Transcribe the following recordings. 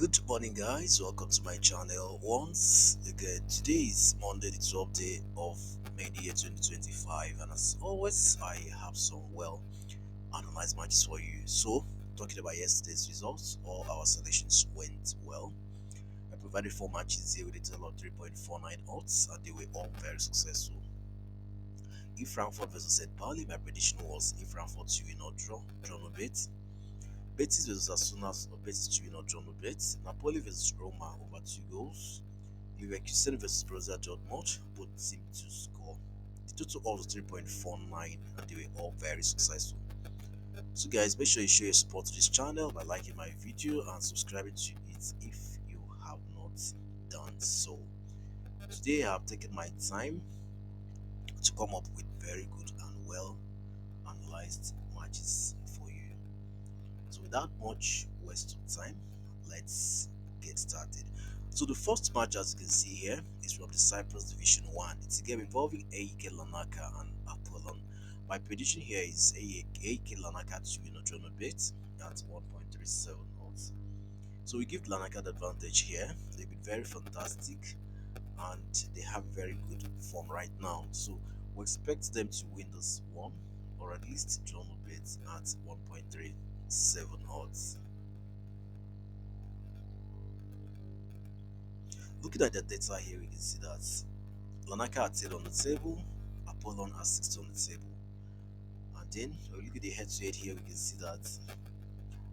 Good morning, guys. Welcome to my channel once again. Today is Monday, the 12th day of May the year 2025, and as always, I have some analyzed matches for you. So, talking about yesterday's results, all our selections went well. I provided four matches here with a total of 3.49 odds, and they were all very successful. If Frankfurt versus St. Pauli, my prediction was if Frankfurt to win or draw no bet. Betis versus Asunas or Betis to win or draw no bet. Napoli versus Roma over 2 goals. Leverkusen versus Borussia Dortmund, both team to score. The total odds was 3.49 and they were all very successful. So guys, make sure you show your support to this channel by liking my video and subscribing to it if you have not done so. Today I have taken my time to come up with very good and well analyzed matches for you. So without much waste of time, let's get started. So the first match, as you can see here, is from the Cyprus Division 1. It's a game involving AEK Lanaka and Apollon. My prediction here is AEK Lanaka to win a draw no bet at 1.37 odds. So we give Lanaka the advantage here. They've been very fantastic and they have very good form right now. So we expect them to win this one or at least draw no bet at 1.37 odds. Looking at the data here, we can see that Lanaka are 10 on the table, Apollon are 60 on the table. And then when we look at the head-to-head here, we can see that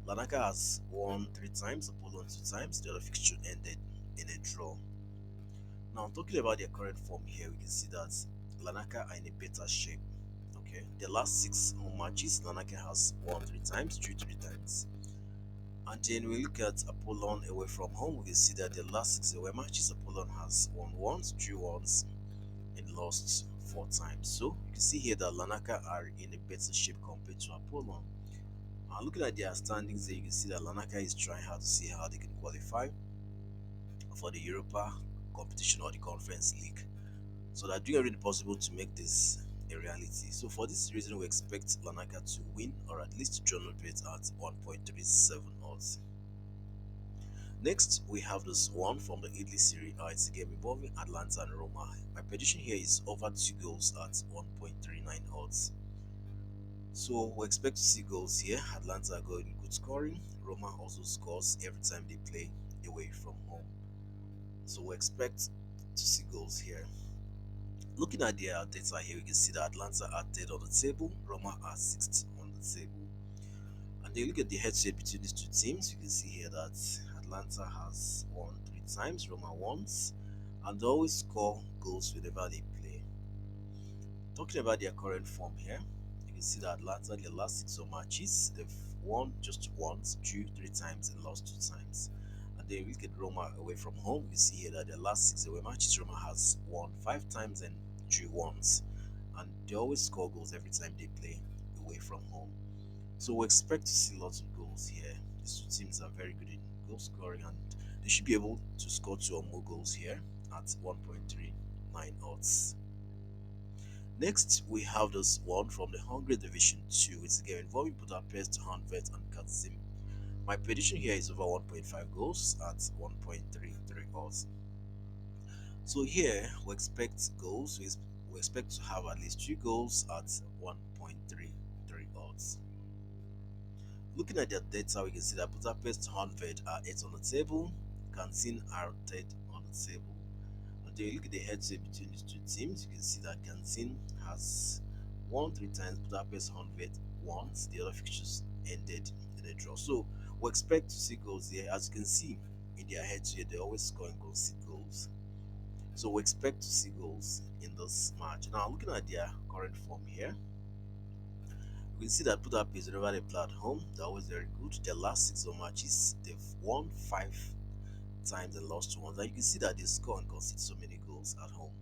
Lanaka has won 3 times, Apollon 2 times. The other fixture ended in a draw. Now, talking about their current form here, we can see that Lanaka are in a better shape. Okay, the last 6 home matches, Lanaka has won 3 times, drew 3 times. And then we look at Apollon away from home, we can see that the last 6 away matches, Apollon has won once, drew once, and lost 4 times. So you can see here that Lanaka are in a better shape compared to Apollon. And looking at their standings there, you can see that Lanaka is trying hard to see how they can qualify for the Europa competition or the Conference League. So they're doing everything possible to make this a reality. So for this reason, we expect Lanaka to win or at least draw no bet at 1.37 odds. Next, we have this one from the Italy Serie A. It's a game involving Atlanta and Roma. My prediction here is over 2 goals at 1.39 odds. So we expect to see goals here. Atlanta are going good scoring. Roma also scores every time they play away from home. So we expect to see goals here. Looking at their data here, we can see that Atlanta are 10 on the table, Roma are 6th on the table. And then you look at the head-to-head between these two teams, you can see here that Atlanta has won 3 times, Roma once, and they always score goals whenever they play. Talking about their current form here, you can see that Atlanta, their last 6 matches, they've won just once, drew 3 times, and lost 2 times. And then we look at Roma away from home, we see here that their last 6 away matches, Roma has won 5 times and drew once. And they always score goals every time they play away from home. So we expect to see lots of goals here. These two teams are very good in goal scoring and they should be able to score 2 or more goals here at 1.39 odds. Next, we have this one from the Hungary Division 2. It's a game involving Budapest, Hanvet, and Kazim. My prediction here is over 1.5 goals at 1.33 odds. So here, we expect goals. We expect to have at least 2 goals at 1.33 odds. Looking at their data, we can see that Budapest, Hanvet are 8 on the table, Kansin are 10 on the table. And then you look at the head-to-head between these two teams, you can see that Kansin has won 3 times, Budapest, Hanvet once. The other fixtures ended in a draw. So we expect to see goals here. As you can see in their head-to-head, they always score and concede goals. So we expect to see goals in this match. Now looking at their current form here, we can see that Budapest, whenever they play at home, they're always very good. Their last 6 matches, they've won 5 times and lost once. And you can see that they score and concede so many goals at home.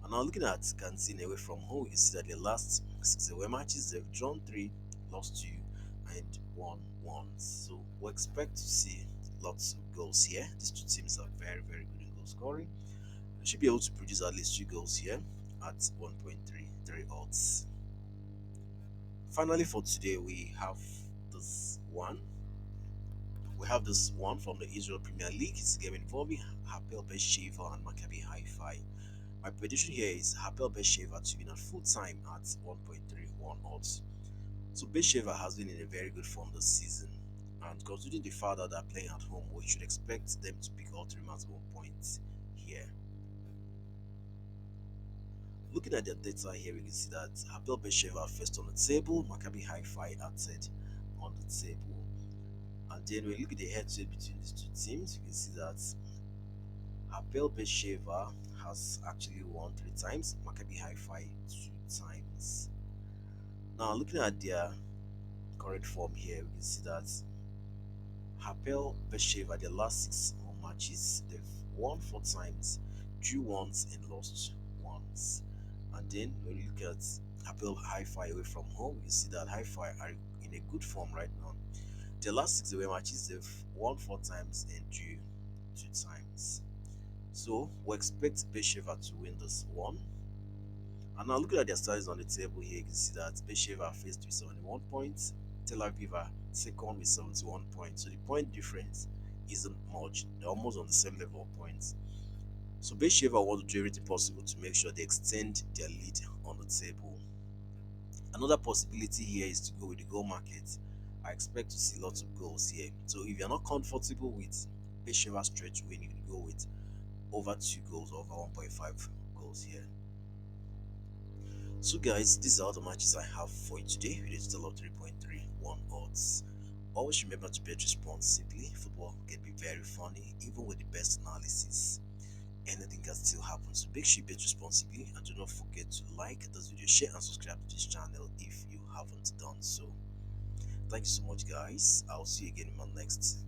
And now looking at Kansin away from home, you can see that their last 6 away matches, they've drawn 3, lost 2, and won 1. So we expect to see lots of goals here. These two teams are very, very good in goal scoring. They should be able to produce at least 2 goals here at 1.33 odds. Finally, for today, we have this one We have this one from the Israel Premier League. It's a game involving Hapoel Beersheva and Maccabi Haifa. My prediction here is Hapoel Beersheva to win at full time at 1.31 odds. So Beersheva has been in a very good form this season, and considering the fact that they're playing at home, we should expect them to pick all three maximum points here. Looking at their data here, we can see that Hapoel Beersheva are first on the table, Maccabi Haifa are third on the table. And then when we look at the head-to-head between these two teams, you can see that Hapoel Beersheva has actually won three times, Maccabi Haifa two times. Now, looking at their current form here, we can see that Hapoel Beersheva, their last six home matches, they've won four times, drew once, and lost once. And then when we look at Hapoel Haifa away from home, you see that Haifa are in a good form right now. Their last six away matches, they've won four times and drew two times. So we expect Beersheva to win this one. And now looking at their stats on the table here, you can see that Beersheva faced with 71 points, Tel Aviv are second with 71 points. So the point difference isn't much. They're almost on the same level of points. So Beersheva want to do everything possible to make sure they extend their lead on the table. Another possibility here is to go with the goal market. I expect to see lots of goals here. So if you're not comfortable with Beersheva stretch win, you can go with over 2 goals, over 1.5 goals here. So guys, these are all the matches I have for you today with a total of 3.31 odds. Always remember to bet responsibly. Football can be very funny, even with the best analysis. Anything can still happen, so make sure you bet responsibly, and do not forget to like this video, share and subscribe to this channel if you haven't done so. Thank you so much guys. I'll see you again in my next